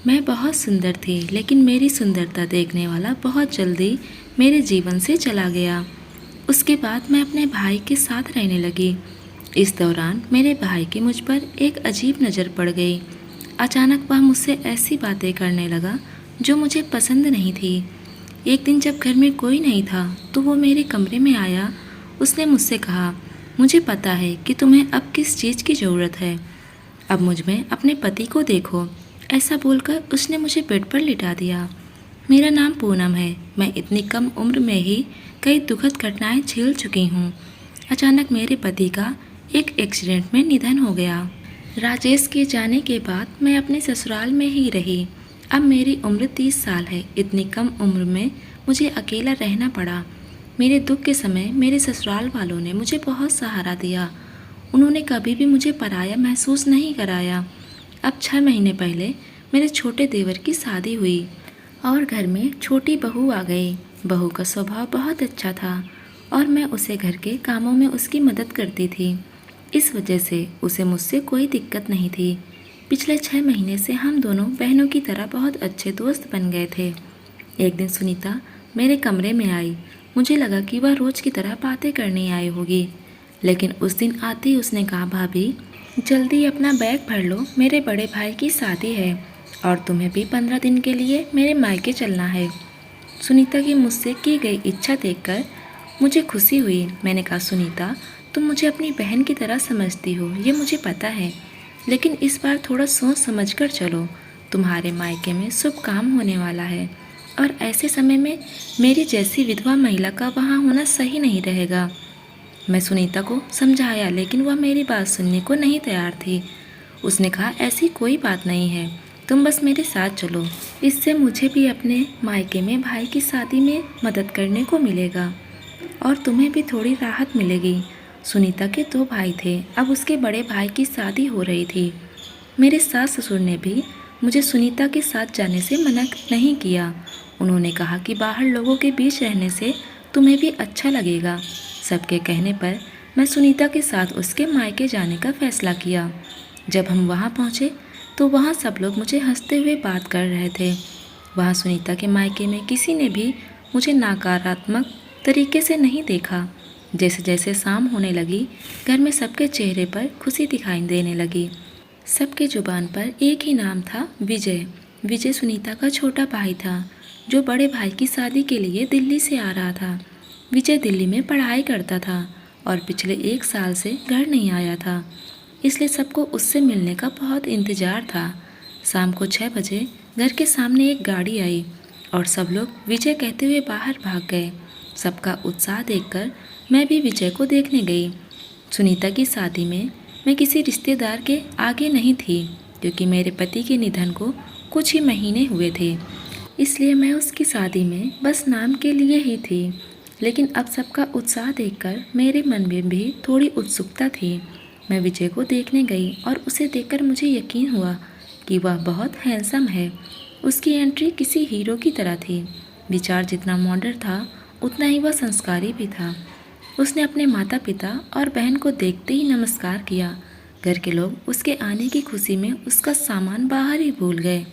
मैं बहुत सुंदर थी, लेकिन मेरी सुंदरता देखने वाला बहुत जल्दी मेरे जीवन से चला गया। उसके बाद मैं अपने भाई के साथ रहने लगी। इस दौरान मेरे भाई की मुझ पर एक अजीब नज़र पड़ गई। अचानक वह मुझसे ऐसी बातें करने लगा जो मुझे पसंद नहीं थी। एक दिन जब घर में कोई नहीं था तो वो मेरे कमरे में आया। उसने मुझसे कहा, मुझे पता है कि तुम्हें अब किस चीज़ की ज़रूरत है। अब मुझ में अपने पति को देखो। ऐसा बोलकर उसने मुझे बेड पर लिटा दिया। मेरा नाम पूनम है। मैं इतनी कम उम्र में ही कई दुखद घटनाएं झेल चुकी हूँ। अचानक मेरे पति का एक एक्सीडेंट में निधन हो गया। राजेश के जाने के बाद मैं अपने ससुराल में ही रही। अब मेरी उम्र 30 साल है। इतनी कम उम्र में मुझे अकेला रहना पड़ा। मेरे दुख के समय मेरे ससुराल वालों ने मुझे बहुत सहारा दिया। उन्होंने कभी भी मुझे पराया महसूस नहीं कराया। अब 6 महीने पहले मेरे छोटे देवर की शादी हुई और घर में छोटी बहू आ गई। बहू का स्वभाव बहुत अच्छा था और मैं उसे घर के कामों में उसकी मदद करती थी। इस वजह से उसे मुझसे कोई दिक्कत नहीं थी। पिछले 6 महीने से हम दोनों बहनों की तरह बहुत अच्छे दोस्त बन गए थे। एक दिन सुनीता मेरे कमरे में आई। मुझे लगा कि वह रोज की तरह बातें करने आई होगी, लेकिन उस दिन आते ही उसने कहा, भाभी जल्दी अपना बैग भर लो, मेरे बड़े भाई की शादी है और तुम्हें भी 15 दिन के लिए मेरे मायके चलना है। सुनीता की मुझसे की गई इच्छा देखकर मुझे खुशी हुई। मैंने कहा, सुनीता तुम मुझे अपनी बहन की तरह समझती हो, ये मुझे पता है, लेकिन इस बार थोड़ा सोच समझ कर चलो। तुम्हारे मायके में शुभ काम होने वाला है और ऐसे समय में मेरी जैसी विधवा महिला का वहाँ होना सही नहीं रहेगा। मैं सुनीता को समझाया, लेकिन वह मेरी बात सुनने को नहीं तैयार थी। उसने कहा, ऐसी कोई बात नहीं है, तुम बस मेरे साथ चलो। इससे मुझे भी अपने मायके में भाई की शादी में मदद करने को मिलेगा और तुम्हें भी थोड़ी राहत मिलेगी। सुनीता के 2 भाई थे। अब उसके बड़े भाई की शादी हो रही थी। मेरे सास ससुर ने भी मुझे सुनीता के साथ जाने से मना नहीं किया। उन्होंने कहा कि बाहर लोगों के बीच रहने से तुम्हें भी अच्छा लगेगा। सबके कहने पर मैं सुनीता के साथ उसके मायके जाने का फैसला किया। जब हम वहाँ पहुँचे तो वहाँ सब लोग मुझे हंसते हुए बात कर रहे थे। वहाँ सुनीता के मायके में किसी ने भी मुझे नकारात्मक तरीके से नहीं देखा। जैसे जैसे शाम होने लगी, घर में सबके चेहरे पर खुशी दिखाई देने लगी। सबके जुबान पर एक ही नाम था, विजय। विजय सुनीता का छोटा भाई था जो बड़े भाई की शादी के लिए दिल्ली से आ रहा था। विजय दिल्ली में पढ़ाई करता था और पिछले 1 साल से घर नहीं आया था, इसलिए सबको उससे मिलने का बहुत इंतज़ार था। शाम को 6 बजे घर के सामने एक गाड़ी आई और सब लोग विजय कहते हुए बाहर भाग गए। सबका उत्साह देखकर मैं भी विजय को देखने गई। सुनीता की शादी में मैं किसी रिश्तेदार के आगे नहीं थी, क्योंकि मेरे पति के निधन को कुछ ही महीने हुए थे, इसलिए मैं उसकी शादी में बस नाम के लिए ही थी। लेकिन अब सबका उत्साह देखकर मेरे मन में भी थोड़ी उत्सुकता थी। मैं विजय को देखने गई और उसे देखकर मुझे यकीन हुआ कि वह बहुत हैंडसम है। उसकी एंट्री किसी हीरो की तरह थी। विचार जितना मॉडर्न था उतना ही वह संस्कारी भी था। उसने अपने माता पिता और बहन को देखते ही नमस्कार किया। घर के लोग उसके आने की खुशी में उसका सामान बाहर ही भूल गए।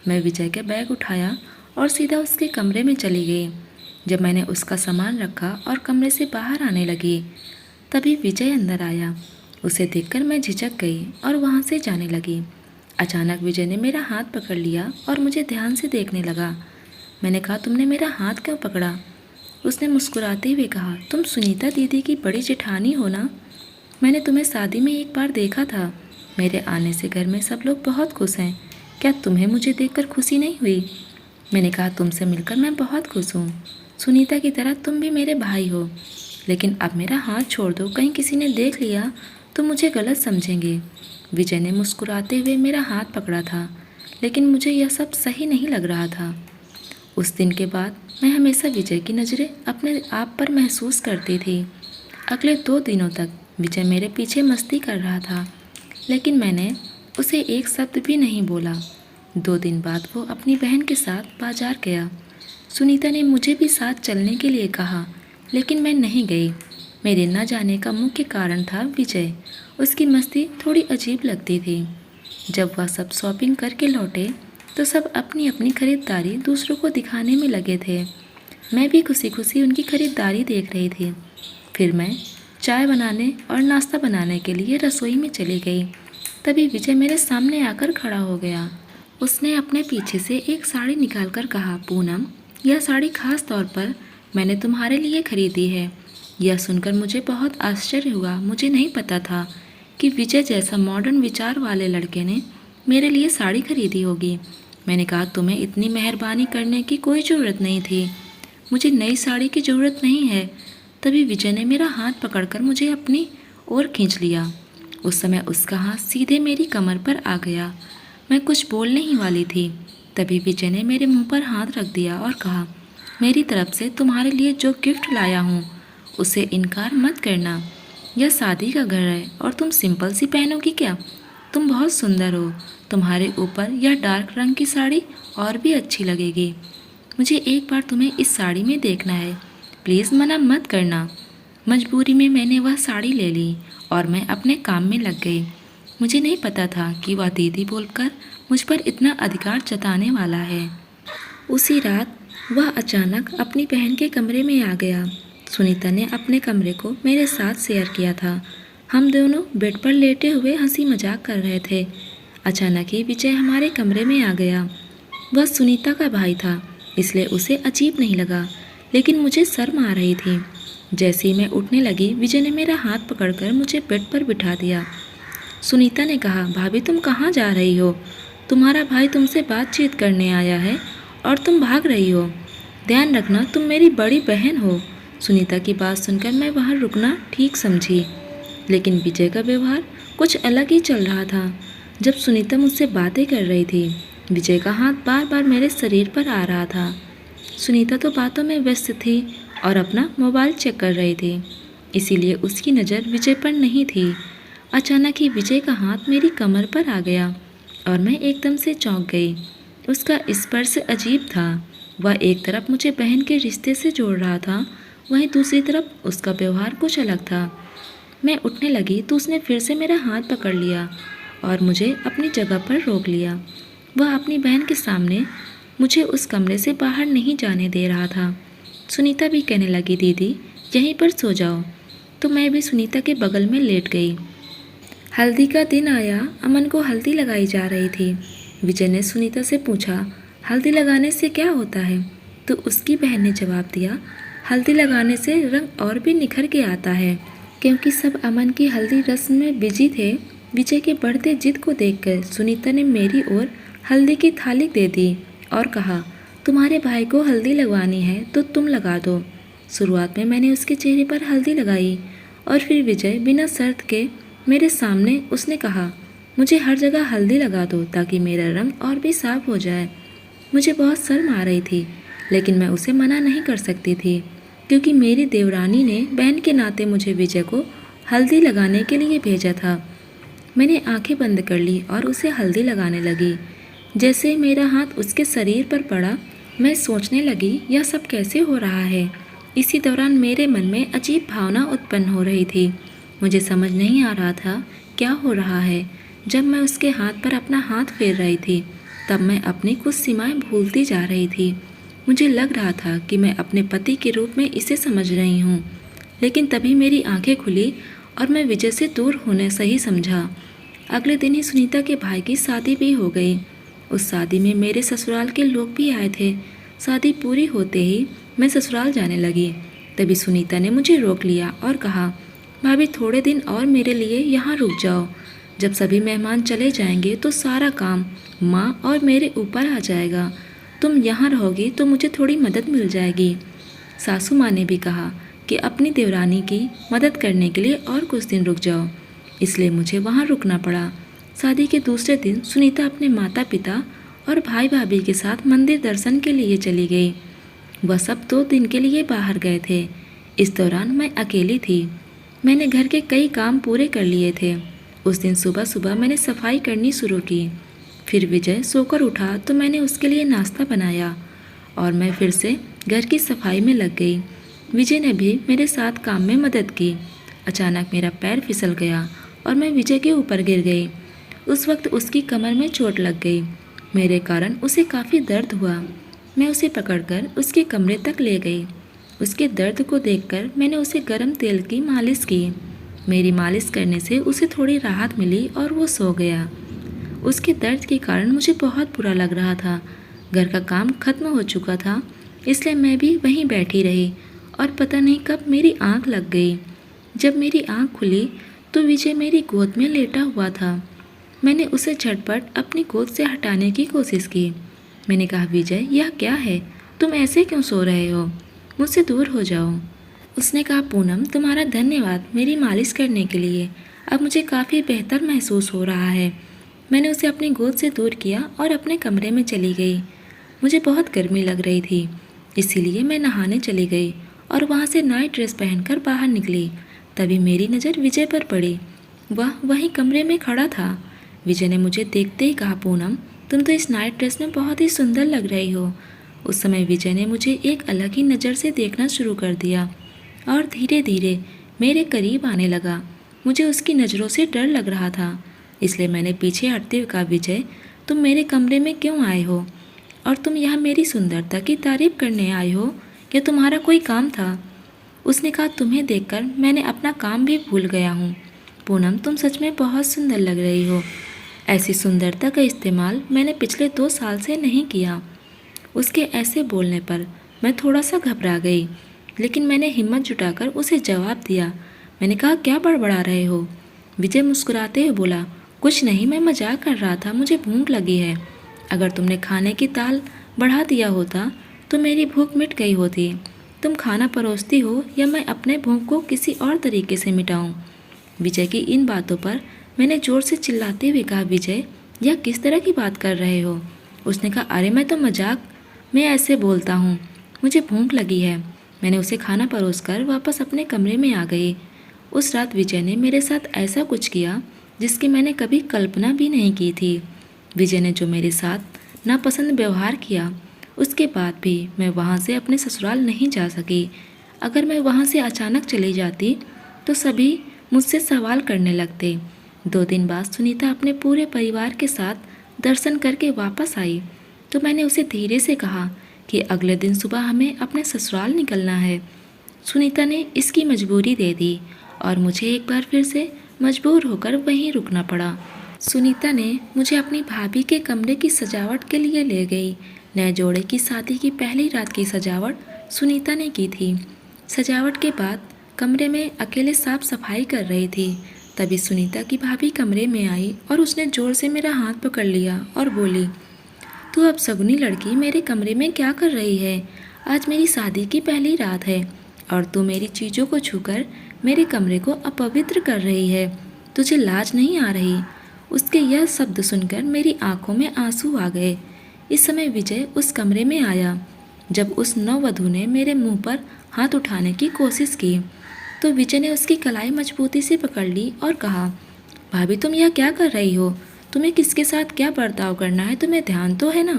मैं विजय का बैग उठाया और सीधा उसके कमरे में चली गई। जब मैंने उसका सामान रखा और कमरे से बाहर आने लगी, तभी विजय अंदर आया। उसे देखकर मैं झिझक गई और वहाँ से जाने लगी। अचानक विजय ने मेरा हाथ पकड़ लिया और मुझे ध्यान से देखने लगा। मैंने कहा, तुमने मेरा हाथ क्यों पकड़ा? उसने मुस्कुराते हुए कहा, तुम सुनीता दीदी की बड़ी जेठानी हो ना? मैंने तुम्हें शादी में एक बार देखा था। मेरे आने से घर में सब लोग बहुत खुश हैं। क्या तुम्हें मुझे देखकर खुशी नहीं हुई? मैंने कहा, तुमसे मिलकर मैं बहुत खुश हूँ। सुनीता की तरह तुम भी मेरे भाई हो। लेकिन अब मेरा हाथ छोड़ दो, कहीं किसी ने देख लिया तो मुझे गलत समझेंगे। विजय ने मुस्कुराते हुए मेरा हाथ पकड़ा था, लेकिन मुझे यह सब सही नहीं लग रहा था। उस दिन के बाद मैं हमेशा विजय की नज़रें अपने आप पर महसूस करती थी। अगले 2 दिनों तक विजय मेरे पीछे मस्ती कर रहा था, लेकिन मैंने उसे एक शब्द भी नहीं बोला। 2 दिन बाद वो अपनी बहन के साथ बाजार गया। सुनीता ने मुझे भी साथ चलने के लिए कहा, लेकिन मैं नहीं गई। मेरे न जाने का मुख्य कारण था विजय। उसकी मस्ती थोड़ी अजीब लगती थी। जब वह सब शॉपिंग करके लौटे तो सब अपनी अपनी खरीदारी दूसरों को दिखाने में लगे थे। मैं भी खुशी खुशी उनकी खरीदारी देख रही थी। फिर मैं चाय बनाने और नाश्ता बनाने के लिए रसोई में चली गई। तभी विजय मेरे सामने आकर खड़ा हो गया। उसने अपने पीछे से एक साड़ी निकालकर कहा, पूनम, यह साड़ी खास तौर पर मैंने तुम्हारे लिए खरीदी है। यह सुनकर मुझे बहुत आश्चर्य हुआ। मुझे नहीं पता था कि विजय जैसा मॉडर्न विचार वाले लड़के ने मेरे लिए साड़ी खरीदी होगी। मैंने कहा, तुम्हें इतनी मेहरबानी करने की कोई ज़रूरत नहीं थी, मुझे नई साड़ी की ज़रूरत नहीं है। तभी विजय ने मेरा हाथ पकड़कर मुझे अपनी ओर खींच लिया। उस समय उसका हाथ सीधे मेरी कमर पर आ गया। मैं कुछ बोलने ही वाली थी, तभी विजय ने मेरे मुंह पर हाथ रख दिया और कहा, मेरी तरफ से तुम्हारे लिए जो गिफ्ट लाया हूँ उसे इनकार मत करना। यह शादी का घर है और तुम सिंपल सी पहनोगी क्या? तुम बहुत सुंदर हो, तुम्हारे ऊपर यह डार्क रंग की साड़ी और भी अच्छी लगेगी। मुझे एक बार तुम्हें इस साड़ी में देखना है, प्लीज़ मना मत करना। मजबूरी में मैंने वह साड़ी ले ली और मैं अपने काम में लग गई। मुझे नहीं पता था कि वह दीदी बोलकर मुझ पर इतना अधिकार जताने वाला है। उसी रात वह अचानक अपनी बहन के कमरे में आ गया। सुनीता ने अपने कमरे को मेरे साथ शेयर किया था। हम दोनों बेड पर लेटे हुए हंसी मजाक कर रहे थे। अचानक ही विजय हमारे कमरे में आ गया। वह सुनीता का भाई था, इसलिए उसे अजीब नहीं लगा, लेकिन मुझे शर्म आ रही थी। जैसे ही मैं उठने लगी, विजय ने मेरा हाथ पकड़कर मुझे बेड पर बिठा दिया। सुनीता ने कहा, भाभी तुम कहाँ जा रही हो? तुम्हारा भाई तुमसे बातचीत करने आया है और तुम भाग रही हो। ध्यान रखना, तुम मेरी बड़ी बहन हो। सुनीता की बात सुनकर मैं वहाँ रुकना ठीक समझी, लेकिन विजय का व्यवहार कुछ अलग ही चल रहा था। जब सुनीता मुझसे बातें कर रही थी, विजय का हाथ बार बार मेरे शरीर पर आ रहा था। सुनीता तो बातों में व्यस्त थी और अपना मोबाइल चेक कर रही थी, इसीलिए उसकी नज़र विजय पर नहीं थी। अचानक ही विजय का हाथ मेरी कमर पर आ गया और मैं एकदम से चौंक गई। उसका स्पर्श अजीब था। वह एक तरफ मुझे बहन के रिश्ते से जोड़ रहा था, वहीं दूसरी तरफ उसका व्यवहार कुछ अलग था। मैं उठने लगी तो उसने फिर से मेरा हाथ पकड़ लिया और मुझे अपनी जगह पर रोक लिया। वह अपनी बहन के सामने मुझे उस कमरे से बाहर नहीं जाने दे रहा था। सुनीता भी कहने लगी, दीदी यहीं पर सो जाओ। तो मैं भी सुनीता के बगल में लेट गई। हल्दी का दिन आया। अमन को हल्दी लगाई जा रही थी। विजय ने सुनीता से पूछा, हल्दी लगाने से क्या होता है? तो उसकी बहन ने जवाब दिया, हल्दी लगाने से रंग और भी निखर के आता है। क्योंकि सब अमन की हल्दी रस्म में बिजी थे, विजय के बढ़ते जिद को देखकर सुनीता ने मेरी ओर हल्दी की थाली दे दी और कहा, तुम्हारे भाई को हल्दी लगवानी है तो तुम लगा दो। शुरुआत में मैंने उसके चेहरे पर हल्दी लगाई और फिर विजय बिना शर्त के मेरे सामने उसने कहा, मुझे हर जगह हल्दी लगा दो ताकि मेरा रंग और भी साफ हो जाए। मुझे बहुत शर्म आ रही थी, लेकिन मैं उसे मना नहीं कर सकती थी, क्योंकि मेरी देवरानी ने बहन के नाते मुझे विजय को हल्दी लगाने के लिए भेजा था। मैंने आंखें बंद कर ली और उसे हल्दी लगाने लगी। जैसे मेरा हाथ उसके शरीर पर पड़ा, मैं सोचने लगी, यह सब कैसे हो रहा है। इसी दौरान मेरे मन में अजीब भावना उत्पन्न हो रही थी। मुझे समझ नहीं आ रहा था क्या हो रहा है। जब मैं उसके हाथ पर अपना हाथ फेर रही थी, तब मैं अपनी कुछ सीमाएं भूलती जा रही थी। मुझे लग रहा था कि मैं अपने पति के रूप में इसे समझ रही हूँ, लेकिन तभी मेरी आंखें खुली और मैं विजय से दूर होने सही समझा। अगले दिन ही सुनीता के भाई की शादी भी हो गई। उस शादी में मेरे ससुराल के लोग भी आए थे। शादी पूरी होते ही मैं ससुराल जाने लगी। तभी सुनीता ने मुझे रोक लिया और कहा, भाभी थोड़े दिन और मेरे लिए यहाँ रुक जाओ। जब सभी मेहमान चले जाएंगे तो सारा काम माँ और मेरे ऊपर आ जाएगा। तुम यहाँ रहोगी तो मुझे थोड़ी मदद मिल जाएगी। सासू माँ ने भी कहा कि अपनी देवरानी की मदद करने के लिए और कुछ दिन रुक जाओ, इसलिए मुझे वहाँ रुकना पड़ा। शादी के दूसरे दिन सुनीता अपने माता पिता और भाई भाभी के साथ मंदिर दर्शन के लिए चली गई। वह सब 2 दिन के लिए बाहर गए थे। इस दौरान मैं अकेली थी। मैंने घर के कई काम पूरे कर लिए थे। उस दिन सुबह सुबह मैंने सफाई करनी शुरू की। फिर विजय सोकर उठा तो मैंने उसके लिए नाश्ता बनाया और मैं फिर से घर की सफाई में लग गई। विजय ने भी मेरे साथ काम में मदद की। अचानक मेरा पैर फिसल गया और मैं विजय के ऊपर गिर गई। उस वक्त उसकी कमर में चोट लग गई। मेरे कारण उसे काफ़ी दर्द हुआ। मैं उसे पकड़कर उसके कमरे तक ले गई। उसके दर्द को देखकर मैंने उसे गर्म तेल की मालिश की। मेरी मालिश करने से उसे थोड़ी राहत मिली और वो सो गया। उसके दर्द के कारण मुझे बहुत बुरा लग रहा था। घर का काम खत्म हो चुका था, इसलिए मैं भी वहीं बैठी रही और पता नहीं कब मेरी आंख लग गई। जब मेरी आंख खुली तो विजय मेरी गोद में लेटा हुआ था। मैंने उसे झटपट अपनी गोद से हटाने की कोशिश की। मैंने कहा, विजय यह क्या है? तुम ऐसे क्यों सो रहे हो? मुझसे दूर हो जाओ। उसने कहा, पूनम तुम्हारा धन्यवाद मेरी मालिश करने के लिए। अब मुझे काफ़ी बेहतर महसूस हो रहा है। मैंने उसे अपनी गोद से दूर किया और अपने कमरे में चली गई। मुझे बहुत गर्मी लग रही थी, इसीलिए मैं नहाने चली गई और वहाँ से नाइट ड्रेस पहनकर बाहर निकली। तभी मेरी नज़र विजय पर पड़ी। वह वहीं कमरे में खड़ा था। विजय ने मुझे देखते ही कहा, पूनम तुम तो इस नाइट ड्रेस में बहुत ही सुंदर लग रही हो। उस समय विजय ने मुझे एक अलग ही नज़र से देखना शुरू कर दिया और धीरे धीरे मेरे करीब आने लगा। मुझे उसकी नज़रों से डर लग रहा था, इसलिए मैंने पीछे हटते हुए कहा, विजय तुम मेरे कमरे में क्यों आए हो? और तुम यहाँ मेरी सुंदरता की तारीफ करने आए हो या तुम्हारा कोई काम था? उसने कहा, तुम्हें देखकर मैंने अपना काम भी भूल गया हूँ। पूनम तुम सच में बहुत सुंदर लग रही हो। ऐसी सुंदरता का इस्तेमाल मैंने पिछले 2 साल से नहीं किया। उसके ऐसे बोलने पर मैं थोड़ा सा घबरा गई, लेकिन मैंने हिम्मत जुटाकर उसे जवाब दिया। मैंने कहा, क्या बड़बड़ा रहे हो? विजय मुस्कुराते हुए बोला, कुछ नहीं, मैं मजाक कर रहा था, मुझे भूख लगी है। अगर तुमने खाने की ताल बढ़ा दिया होता तो मेरी भूख मिट गई होती। तुम खाना परोसती हो या मैं अपने भूख को किसी और तरीके से मिटाऊं? विजय की इन बातों पर मैंने ज़ोर से चिल्लाते हुए कहा, विजय यह किस तरह की बात कर रहे हो? उसने कहा, अरे मैं तो मजाक में ऐसे बोलता हूँ, मुझे भूख लगी है। मैंने उसे खाना परोसकर वापस अपने कमरे में आ गई। उस रात विजय ने मेरे साथ ऐसा कुछ किया जिसकी मैंने कभी कल्पना भी नहीं की थी। विजय ने जो मेरे साथ नापसंद व्यवहार किया, उसके बाद भी मैं वहाँ से अपने ससुराल नहीं जा सकी। अगर मैं वहाँ से अचानक चली जाती तो सभी मुझसे सवाल करने लगते। 2 दिन बाद सुनीता अपने पूरे परिवार के साथ दर्शन करके वापस आई तो मैंने उसे धीरे से कहा कि अगले दिन सुबह हमें अपने ससुराल निकलना है। सुनीता ने इसकी मजबूरी दे दी और मुझे एक बार फिर से मजबूर होकर वहीं रुकना पड़ा। सुनीता ने मुझे अपनी भाभी के कमरे की सजावट के लिए ले गई। नए जोड़े की शादी की पहली रात की सजावट सुनीता ने की थी। सजावट के बाद कमरे में अकेले साफ सफाई कर रही थी। तभी सुनीता की भाभी कमरे में आई और उसने जोर से मेरा हाथ पकड़ लिया और बोली, तू अब सगुनी लड़की मेरे कमरे में क्या कर रही है? आज मेरी शादी की पहली रात है और तू मेरी चीज़ों को छूकर मेरे कमरे को अपवित्र कर रही है। तुझे लाज नहीं आ रही? उसके यह शब्द सुनकर मेरी आंखों में आंसू आ गए। इस समय विजय उस कमरे में आया। जब उस नववधू ने मेरे मुंह पर हाथ उठाने की कोशिश की तो विजय ने उसकी कलाई मजबूती से पकड़ ली और कहा, भाभी तुम यह क्या कर रही हो? तुम्हें किसके साथ क्या बर्ताव करना है तुम्हें ध्यान तो है ना?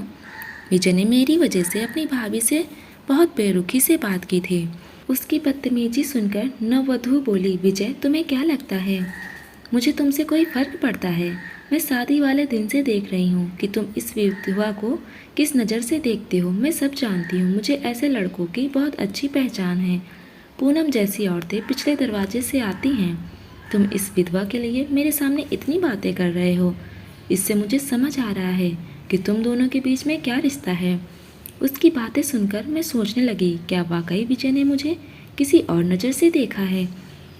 विजय ने मेरी वजह से अपनी भाभी से बहुत बेरुखी से बात की थी। उसकी बदतमीजी सुनकर नववधू बोली, विजय तुम्हें क्या लगता है मुझे तुमसे कोई फर्क पड़ता है? मैं शादी वाले दिन से देख रही हूँ कि तुम इस विधवा को किस नज़र से देखते हो। मैं सब जानती हूँ। मुझे ऐसे लड़कों की बहुत अच्छी पहचान है। पूनम जैसी औरतें पिछले दरवाजे से आती हैं। तुम इस विधवा के लिए मेरे सामने इतनी बातें कर रहे हो, इससे मुझे समझ आ रहा है कि तुम दोनों के बीच में क्या रिश्ता है। उसकी बातें सुनकर मैं सोचने लगी, क्या वाकई विजय ने मुझे किसी और नज़र से देखा है?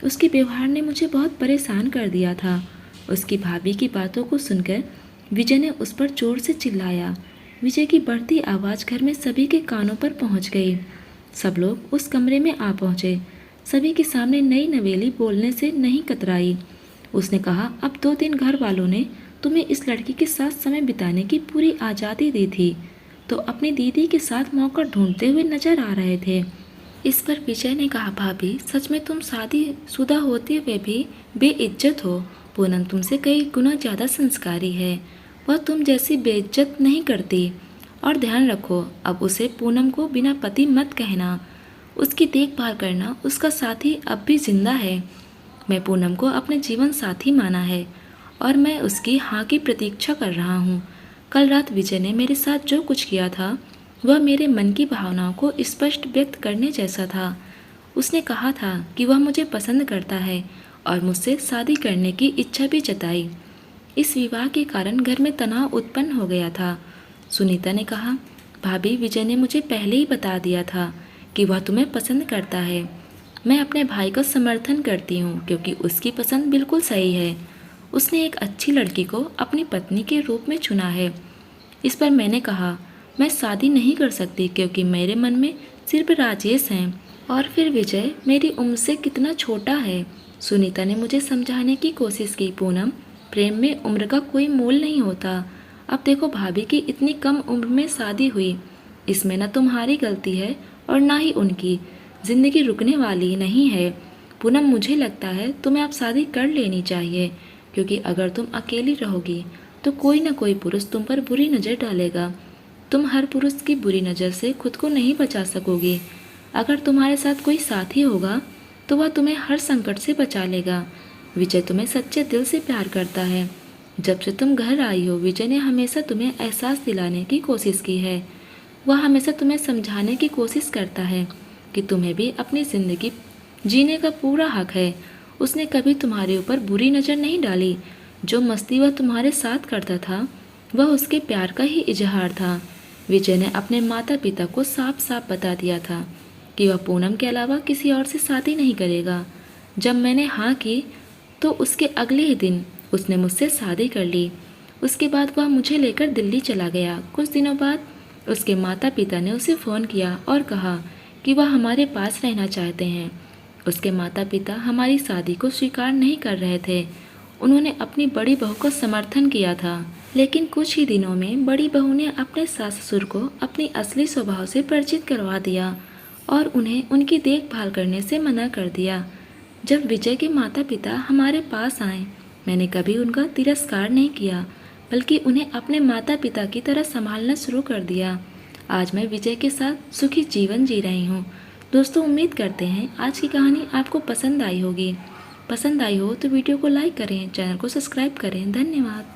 उसके व्यवहार ने मुझे बहुत परेशान कर दिया था। उसकी भाभी की बातों को सुनकर विजय ने उस पर जोर से चिल्लाया। विजय की बढ़ती आवाज़ घर में सभी के कानों पर पहुंच गई। सब लोग उस कमरे में आ पहुंचे। सभी के सामने नई नवेली बोलने से नहीं कतराई। उसने कहा, अब 2 दिन घर वालों ने तुम्हें इस लड़की के साथ समय बिताने की पूरी आज़ादी दी थी, तो अपनी दीदी के साथ मौका ढूंढते हुए नजर आ रहे थे। इस पर विजय ने कहा, भाभी सच में तुम शादीशुदा होते हुए भी बेइज्जत हो। पूनम तुमसे कई गुना ज़्यादा संस्कारी है। वह तुम जैसी बेइज्जत नहीं करती। और ध्यान रखो, अब उसे पूनम को बिना पति मत कहना। उसकी देखभाल करना। उसका साथी अब भी जिंदा है। मैं पूनम को अपने जीवन साथी माना है और मैं उसकी हाँ की प्रतीक्षा कर रहा हूँ। कल रात विजय ने मेरे साथ जो कुछ किया था वह मेरे मन की भावनाओं को स्पष्ट व्यक्त करने जैसा था। उसने कहा था कि वह मुझे पसंद करता है और मुझसे शादी करने की इच्छा भी जताई। इस विवाह के कारण घर में तनाव उत्पन्न हो गया था। सुनीता ने कहा, भाभी, विजय ने मुझे पहले ही बता दिया था कि वह तुम्हें पसंद करता है। मैं अपने भाई का समर्थन करती हूँ क्योंकि उसकी पसंद बिल्कुल सही है। उसने एक अच्छी लड़की को अपनी पत्नी के रूप में चुना है। इस पर मैंने कहा, मैं शादी नहीं कर सकती क्योंकि मेरे मन में सिर्फ राजेश हैं और फिर विजय मेरी उम्र से कितना छोटा है। सुनीता ने मुझे समझाने की कोशिश की, पूनम, प्रेम में उम्र का कोई मोल नहीं होता। अब देखो भाभी की इतनी कम उम्र में शादी हुई, इसमें न तुम्हारी गलती है और ना ही उनकी। जिंदगी रुकने वाली नहीं है। पूनम, मुझे लगता है तुम्हें अब शादी कर लेनी चाहिए क्योंकि अगर तुम अकेली रहोगी तो कोई ना कोई पुरुष तुम पर बुरी नज़र डालेगा। तुम हर पुरुष की बुरी नज़र से खुद को नहीं बचा सकोगी। अगर तुम्हारे साथ कोई साथी होगा तो वह तुम्हें हर संकट से बचा लेगा। विजय तुम्हें सच्चे दिल से प्यार करता है। जब से तुम घर आई हो विजय ने हमेशा तुम्हें एहसास दिलाने की कोशिश की है। वह हमेशा तुम्हें समझाने की कोशिश करता है कि तुम्हें भी अपनी ज़िंदगी जीने का पूरा हक है। उसने कभी तुम्हारे ऊपर बुरी नज़र नहीं डाली। जो मस्ती वह तुम्हारे साथ करता था वह उसके प्यार का ही इजहार था। विजय ने अपने माता पिता को साफ साफ बता दिया था कि वह पूनम के अलावा किसी और से शादी नहीं करेगा। जब मैंने हाँ की तो उसके अगले ही दिन उसने मुझसे शादी कर ली। उसके बाद वह मुझे लेकर दिल्ली चला गया। कुछ दिनों बाद उसके माता पिता ने उसे फ़ोन किया और कहा कि वह हमारे पास रहना चाहते हैं। उसके माता पिता हमारी शादी को स्वीकार नहीं कर रहे थे। उन्होंने अपनी बड़ी बहू का समर्थन किया था, लेकिन कुछ ही दिनों में बड़ी बहू ने अपने सास ससुर को अपनी असली स्वभाव से परिचित करवा दिया और उन्हें उनकी देखभाल करने से मना कर दिया। जब विजय के माता पिता हमारे पास आए, मैंने कभी उनका तिरस्कार नहीं किया बल्कि उन्हें अपने माता पिता की तरह संभालना शुरू कर दिया। आज मैं विजय के साथ सुखी जीवन जी रही हूँ। दोस्तों, उम्मीद करते हैं आज की कहानी आपको पसंद आई होगी। पसंद आई हो तो वीडियो को लाइक करें, चैनल को सब्सक्राइब करें। धन्यवाद।